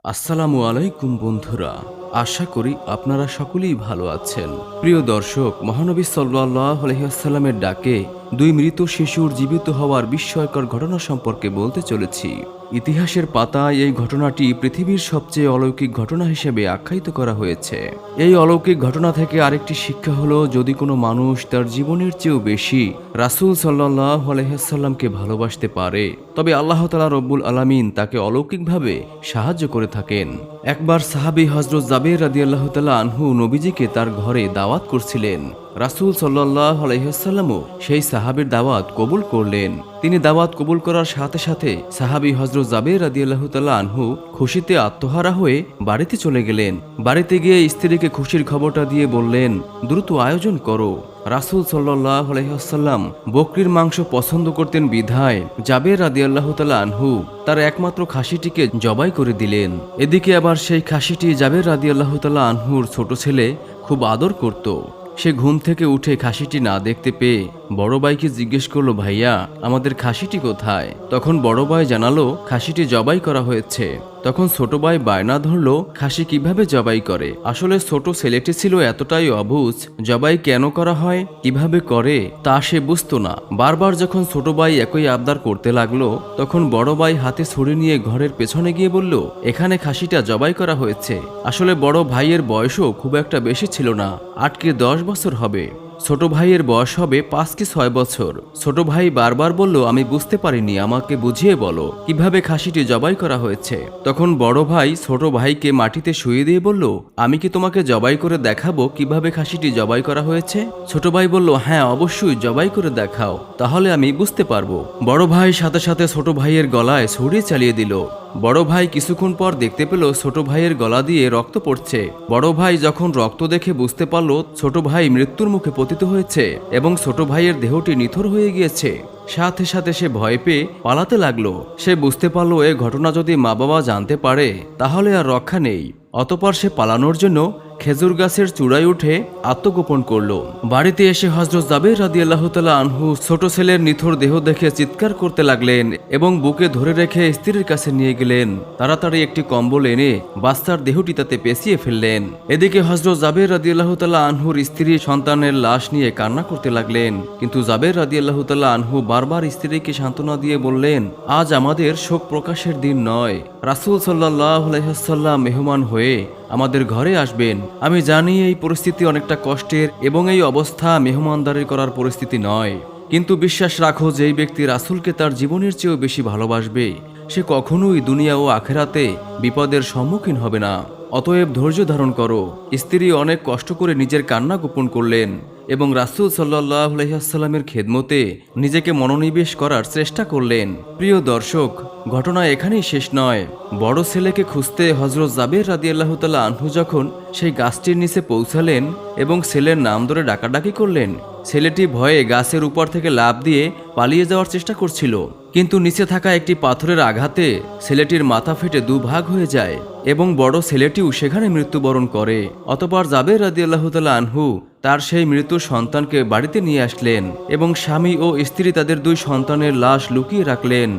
আসসালামু আলাইকুম বন্ধুরা, আশা করি আপনারা সকলেই ভালো আছেন। প্রিয় দর্শক, মহানবী সাল্লাল্লাহু আলাইহি ওয়াসাল্লামের ডাকে দুই মৃত শিশুর জীবিত হওয়ার বিস্ময়কর ঘটনা সম্পর্কে বলতে চলেছি। ইতিহাসের পাতায় এই ঘটনাটি পৃথিবীর সবচেয়ে অলৌকিক ঘটনা হিসেবে আখ্যায়িত করা হয়েছে। এই অলৌকিক ঘটনা থেকে আরেকটি শিক্ষা হলো, যদি কোনো মানুষ তার জীবনের চেয়েও বেশি রাসূল সাল্লাল্লাহু আলাইহি ওয়াসাল্লামকে ভালোবাসতে পারে, তবে আল্লাহ তাআলা রব্বুল আলামিন তাকে অলৌকিকভাবে সাহায্য করে থাকেন। একবার সাহাবী হযরত জাবের রাদিয়াল্লাহু তাআলা আনহু নবীজিকে তার ঘরে দাওয়াত করছিলেন। রাসূল সাল্লাল্লাহু আলাইহি ওয়াসাল্লামও সেই সাহাবীর দাওয়াত কবুল করলেন। তিনি দাওয়াত কবুল করার সাথে সাথে সাহাবী হযরত জাবের রাদিয়াল্লাহু তাআলা আনহু খুশিতে আত্মহারা হয়ে বাড়িতে চলে গেলেন। বাড়িতে গিয়ে স্ত্রীকে খুশির খবরটা দিয়ে বললেন, দ্রুত আয়োজন করো। রাসূল সাল্লাল্লাহু আলাইহি ওয়াসাল্লাম বকরির মাংস পছন্দ করতেন বিধায় জাবের রাদিয়াল্লাহু তাআলা আনহু তার একমাত্র খাসিটিকে জবাই করে দিলেন। এদিকে আবার সেই খাসিটি জাবের রাদিয়াল্লাহু তাআলা আনহুর ছোট ছেলে খুব আদর করত। সে ঘুম থেকে উঠে খাসিটি না দেখতে পেয়ে বড় ভাইকে জিজ্ঞেস করলো, ভাইয়া, আমাদের খাসিটি কোথায়? তখন বড় ভাই জানালো, খাসিটি জবাই করা হয়েছে। তখন ছোট ভাই বায়না ধরলো, খাসি কিভাবে জবাই করে? আসলে ছোট ছেলেটি ছিল এতটাই অবুঝ, জবাই কেন করা হয়, কিভাবে করে তা সে বুঝতো না। বারবার যখন ছোট ভাই একই আবদার করতে লাগলো, তখন বড় ভাই হাতে ছুরি নিয়ে ঘরের পেছনে গিয়ে বলল, এখানে খাসিটা জবাই করা হয়েছে। আসলে বড় ভাইয়ের বয়সও খুব একটা বেশি ছিল না, 8 কি 10 বছর হবে। ছোট ভাইয়ের বয়স হবে 5 কি 6 বছর। ছোট ভাই বারবার বলল, আমি বুঝতে পারিনি, আমাকে বুঝিয়ে বলো কিভাবে খাসিটি জবাই করা হয়েছে। তখন বড় ভাই ছোট ভাইকে মাটিতে শুইয়ে দিয়ে বলল, আমি কি তোমাকে জবাই করে দেখাবো কিভাবে খাসিটি জবাই করা হয়েছে? ছোট ভাই বলল, হ্যাঁ, অবশ্যই জবাই করে দেখাও, তাহলে আমি বুঝতে পারবো। বড় ভাই সাথে সাথে ছোট ভাইয়ের গলায় ছুরি চালিয়ে দিল। বড় ভাই কিছুক্ষণ পর দেখতে পেল ছোট ভাইয়ের গলা দিয়ে রক্ত পড়ছে। বড় ভাই যখন রক্ত দেখে বুঝতে পারল ছোট ভাই মৃত্যুর মুখে পতিত হয়েছে এবং ছোট ভাইয়ের দেহটি নিথর হয়ে গিয়েছে, সাথে সাথে সে ভয় পেয়ে পালাতে লাগলো। সে বুঝতে পারল এ ঘটনা যদি মা বাবা জানতে পারে তাহলে আর রক্ষা নেই। অতঃপর সে পালানোর জন্য খেজুর গাছের চূড়ায় উঠে আত্মগোপন করল। বাড়িতে এসে হযরত জাবের রাদিয়াল্লাহু তাআলা আনহু ছোট ছেলের নিথর দেহ দেখে চিৎকার করতে লাগলেন এবং বুকে ধরে রেখে স্ত্রীর কাছে নিয়ে গেলেন। তাড়াতাড়ি একটি কম্বল এনে বাচ্চার দেহটি তাতে পেঁচিয়ে ফেললেন। এদিকে হযরত জাবের রাদিয়াল্লাহু তাআলা আনহুর স্ত্রী সন্তানের লাশ নিয়ে কান্না করতে লাগলেন, কিন্তু জাবের রাদিয়াল্লাহু তাআলা আনহু বারবার স্ত্রীকে সান্ত্বনা দিয়ে বললেন, আজ আমাদের শোক প্রকাশের দিন নয়। রাসূল সাল্লাল্লাহু আলাইহি ওয়াসাল্লাম মেহমান হয়ে আমাদের ঘরে আসবেন। আমি জানি এই পরিস্থিতি অনেকটা কষ্টের এবং এই অবস্থা মেহমানদারি করার পরিস্থিতি নয়, কিন্তু বিশ্বাস রাখো, যেই ব্যক্তি রাসূলকে তার জীবনের চেয়েও বেশি ভালোবাসবে সে কখনোই দুনিয়া ও আখেরাতে বিপদের সম্মুখীন হবে না। অতএব ধৈর্য ধারণ করো। স্ত্রী অনেক কষ্ট করে নিজের কান্না গোপন করলেন এবং রাসূল সাল্লাল্লাহু আলাইহি ওয়াসাল্লামের খেদমতে নিজেকে মনোনিবেশ করার চেষ্টা করলেন। প্রিয় দর্শক, ঘটনা এখানেই শেষ নয়। বড় ছেলেকে খুঁজতে হযরত জাবের রাদিয়াল্লাহু তাআলা আনহু যখন সেই গাছটির নিচে পৌঁছালেন এবং ছেলের নাম ধরে ডাকাডাকি করলেন, ছেলেটি ভয়ে গাছের উপর থেকে লাফ দিয়ে পালিয়ে যাওয়ার চেষ্টা করছিল, কিন্তু নিচে থাকা একটি পাথরের আঘাতে ছেলেটির মাথা ফেটে দুভাগ হয়ে যায় এবং বড় ছেলেটিও সেখানে মৃত্যুবরণ করে। অতঃপর জাবের রাদিয়াল্লাহু তাআলা আনহু তার সেই মৃত সন্তানকে বাড়িতে নিয়ে আসলেন এবং স্বামী ও স্ত্রী তাদের 2 সন্তানের লাশ লুকিয়ে রাখলেন।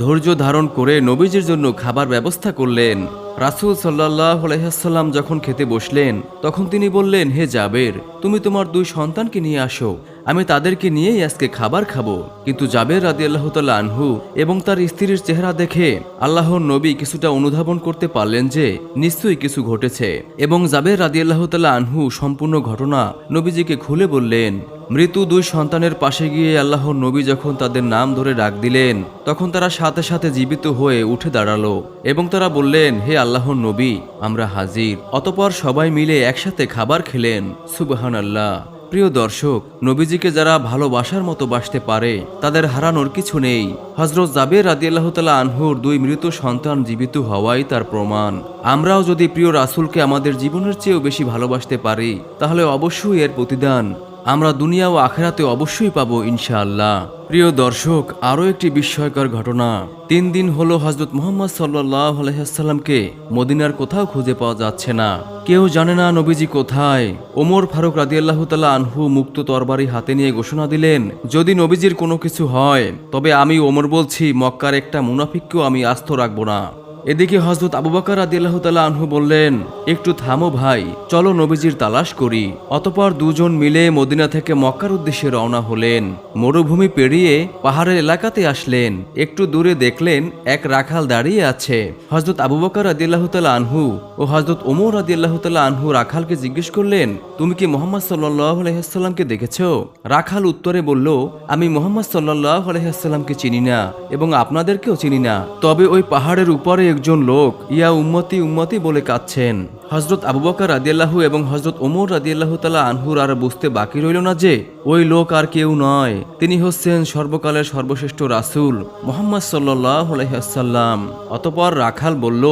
ধৈর্য ধারণ করে নবীজির জন্য খাবার ব্যবস্থা করলেন। রাসূল সাল্লাল্লাহু আলাইহি ওয়াসাল্লাম যখন খেতে বসলেন তখন তিনি বললেন, হে জাবের, তুমি তোমার 2 সন্তানকে নিয়ে আসো, আমি তাদেরকে নিয়েই আজকে খাবার খাবো। কিন্তু জাবের রাদিয়াল্লাহু তাআলা আনহু এবং তার স্ত্রীর চেহারা দেখে আল্লাহর নবী কিছুটা অনুধাবন করতে পারলেন যে নিশ্চয়ই কিছু ঘটেছে এবং জাবের রাদিয়াল্লাহু তাআলা আনহু সম্পূর্ণ ঘটনা নবীজিকে খুলে বললেন। মৃত 2 সন্তানের পাশে গিয়ে আল্লাহর নবী যখন তাদের নাম ধরে ডাক দিলেন তখন তারা সাথে সাথে জীবিত হয়ে উঠে দাঁড়ালো এবং তারা বললেন, হে আল্লাহর নবী, আমরা হাজির। অতঃপর সবাই মিলে একসাথে খাবার খেলেন। সুবহানাল্লাহ। প্রিয় দর্শক, নবীজিকে যারা ভালোবাসার মতো বাসতে পারে তাদের হারানোর কিছু নেই। হযরত জাবের রাদিয়াল্লাহু তাআলা আনহুর 2 মৃত সন্তান জীবিত হওয়াই তার প্রমাণ। আমরাও যদি প্রিয় রাসূলকে আমাদের জীবনের চেয়েও বেশি ভালোবাসতে পারি তাহলে অবশ্যই এর প্রতিদান আমরা দুনিয়া ও আখেরাতে অবশ্যই পাবো ইনশাআল্লাহ। প্রিয় দর্শক, আরও একটি বিস্ময়কর ঘটনা। 3 দিন হলো হযরত মুহাম্মদ সাল্লাল্লাহু আলাইহি ওয়াসাল্লামকে মদিনার কোথাও খুঁজে পাওয়া যাচ্ছে না। কেউ জানে না নবীজি কোথায়। ওমর ফারুক রাদিয়াল্লাহু তাআলা আনহু মুক্ত তরবারি হাতে নিয়ে ঘোষণা দিলেন, যদি নবীজির কোনো কিছু হয় তবে আমি ওমর বলছি মক্কার একটা মুনাফিককেও আমি আস্ত রাখবো না। এদিকে হযরত আবু বকর রাদিয়াল্লাহু তাআলা আনহু বললেন, একটু থামো ভাই, চলো নবীজির তালাশ করি। অতঃপর দুজন মিলে মদিনা থেকে মক্কার উদ্দেশ্যে রওনা হলেন। মরুভূমি পেরিয়ে পাহাড়ের এলাকাতে আসলেন। একটু দূরে দেখলেন এক রাখাল দাঁড়িয়ে আছে। হযরত আবু বকর রাদিয়াল্লাহু তাআলা আনহু ও হযরত ওমর রাদিয়াল্লাহু তাআলা আনহু রাখালকে জিজ্ঞেস করলেন, তুমি কি মুহাম্মদ সাল্লাল্লাহু আলাইহি ওয়াসাল্লামকে দেখেছো? রাখাল উত্তরে বলল, আমি মুহাম্মদ সাল্লাল্লাহু আলাইহি ওয়াসাল্লামকে চিনি না এবং আপনাদেরকেও চিনি না, তবে ওই পাহাড়ের উপরে একজন লোক ইয়া উম্মতি উম্মতি বলে কাঁদছেন। হযরত আবু বকর রাদিয়াল্লাহু এবং হযরত ওমর রাদিয়াল্লাহু তাআলা আনহুর আর বুঝতে বাকি রইল না যে ওই লোক আর কেউ নয়, তিনি হচ্ছেন সর্বকালের সর্বশ্রেষ্ঠ রাসূল মুহাম্মদ সাল্লাল্লাহু আলাইহি ওয়াসাল্লাম। অতঃপর রাখাল বলল,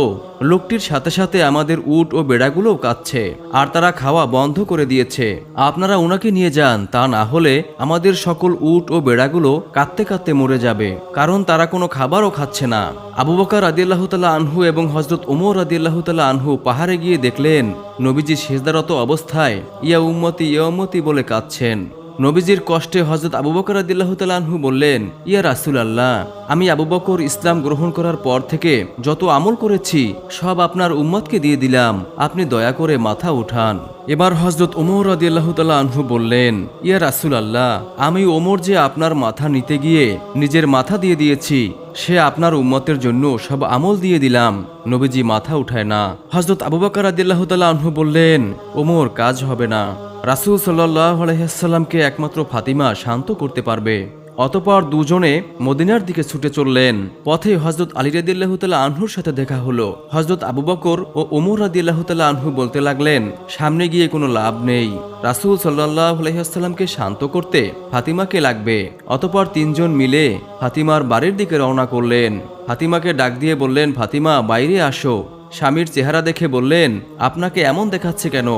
লোকটির সাথে সাথে আমাদের উট ও বেড়াগুলোও কাঁদছে, আর তারা খাওয়া বন্ধ করে দিয়েছে। আপনারা ওনাকে নিয়ে যান, তা না হলে আমাদের সকল উট ও বেড়াগুলো কাঁদতে কাঁদতে মরে যাবে, কারণ তারা কোনো খাবারও খাচ্ছে না। আবু বকর রাদিয়াল্লাহু তাআলা আনহু এবং হযরত ওমর রাদিয়াল্লাহু তাআলা আনহু পাহাড়ে গিয়ে দেখলেন নবীজি সিজদারত অবস্থায় ইয়া উম্মতি বলে কাঁদছেন। নবীজির কষ্টে হযরত আবু বকর রাদিয়াল্লাহু তাআলা আনহু বললেন, ইয়া রাসূলুল্লাহ, আমি আবু বকর ইসলাম গ্রহণ করার পর থেকে যত আমল করেছি সব আপনার উম্মতকে দিয়ে দিলাম, আপনি দয়া করে মাথা উঠান। এবার হযরত ওমর রাদিয়াল্লাহু তাআলা আনহু বললেন, ইয়া রাসূলুল্লাহ, আমি ওমর যে আপনার মাথা নিতে গিয়ে নিজের মাথা দিয়ে দিয়েছি, সে আপনার উম্মতের জন্য সব আমল দিয়ে দিলাম। নবীজি মাথা উঠায় না। হযরত আবু বকর রাদিয়াল্লাহু তাআলা আনহু বললেন, ওমর, কাজ হবে না, রাসূল সাল্লাল্লাহু আলাইহি ওয়াসাল্লামকে একমাত্র ফাতিমা শান্ত করতে পারবে। অতঃপর দুজনে মদিনার দিকে ছুটে চললেন। পথে হযরত আলী রাদিয়াল্লাহু তাআলা আনহুর সাথে দেখা হলো। হযরত আবু বকর ও ওমর রাদিয়াল্লাহু তাআলা আনহু বলতে লাগলেন, সামনে গিয়ে কোনো লাভ নেই, রাসূল সাল্লাল্লাহু আলাইহি ওয়াসাল্লামকে শান্ত করতে ফাতিমাকে লাগবে। অতঃপর তিনজন মিলে ফাতিমার বাড়ির দিকে রওনা করলেন। ফাতিমাকে ডাক দিয়ে বললেন, ফাতিমা, বাইরে আসো। স্বামীর চেহারা দেখে বললেন, আপনাকে এমন দেখাচ্ছে কেন?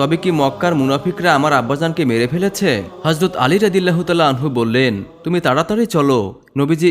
তবে কি মক্কার মুনাফিকরা আমার আব্বাজানকে মেরে ফেলেছে? হযরত আলী রাদিয়াল্লাহু তাআলা আনহু বললেন, তুমি তাড়াতাড়ি চলো, নবীজি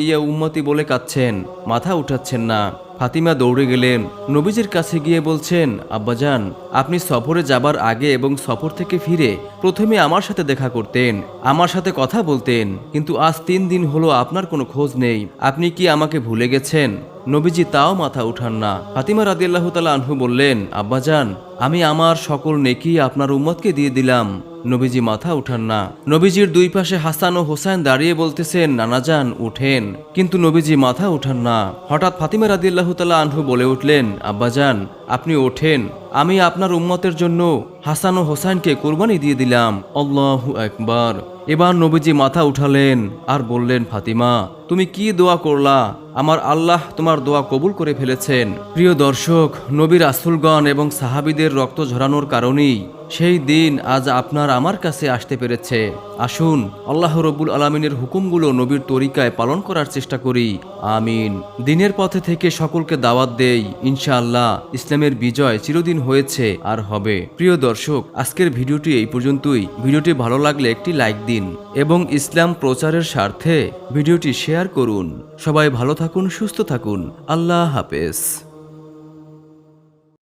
ইয়া উম্মতি বলে কাঁদছেন, মাথা উঠাচ্ছেন না। ফাতিমা দৌড়ে গেলেন, নবীজির কাছে গিয়ে বলছেন, আব্বাজান, আপনি সফরে যাবার আগে এবং সফর থেকে ফিরে প্রথমে আমার সাথে দেখা করতেন, আমার সাথে কথা বলতেন, কিন্তু আজ 3 দিন হলো আপনার কোনো খোঁজ নেই, আপনি কি আমাকে ভুলে গেছেন? নবীজি তাও মাথা উঠান না। ফাতিমা রাদিয়াল্লাহু তাআলা আনহু বললেন, আব্বাজান, আমি আমার সকল নেকি আপনার উম্মতকে দিয়ে দিলাম। নবীজি মাথা উঠান না। নবীজির দুই পাশে হাসান ও হোসেন দাঁড়িয়ে বলতেছেন, নানাজান, উঠেন, কিন্তু নবীজি মাথা উঠান না। হঠাৎ ফাতিমা রাদিয়াল্লাহু তাআলা আনহু বলে উঠলেন, আব্বাজান, আপনি ওঠেন, আমি আপনার উম্মতের জন্য হাসান ও হোসেনকে কুরবানি দিয়ে দিলাম। আল্লাহু আকবার। এবার নবীজি মাথা উঠালেন আর বললেন, ফাতিমা, তুমি কি দোয়া করলা? আমার আল্লাহ তোমার দোয়া কবুল করে ফেলেছেন। প্রিয় দর্শক, নবী রাসূলগণ এবং সাহাবীদের রক্ত ঝরানোর কারণেই সেই দিন আজ আপনার আমার কাছে আসতে পেরেছে। আসুন আল্লাহ রব্বুল আলামিনের হুকুমগুলো নবীর তরিকায় পালন করার চেষ্টা করি। আমিন। দিনের পথে থেকে সকলকে দাওয়াত দেই, ইনশাআল্লাহ ইসলামের বিজয় চিরদিন হয়েছে আর হবে। প্রিয় দর্শক, আজকের ভিডিওটি এই পর্যন্তই। ভিডিওটি ভালো লাগলে একটি লাইক দিন এবং ইসলাম প্রচারের স্বার্থে ভিডিওটি শেয়ার করুন। সবাই ভালো থাকুন, সুস্থ থাকুন। আল্লাহ হাফেজ।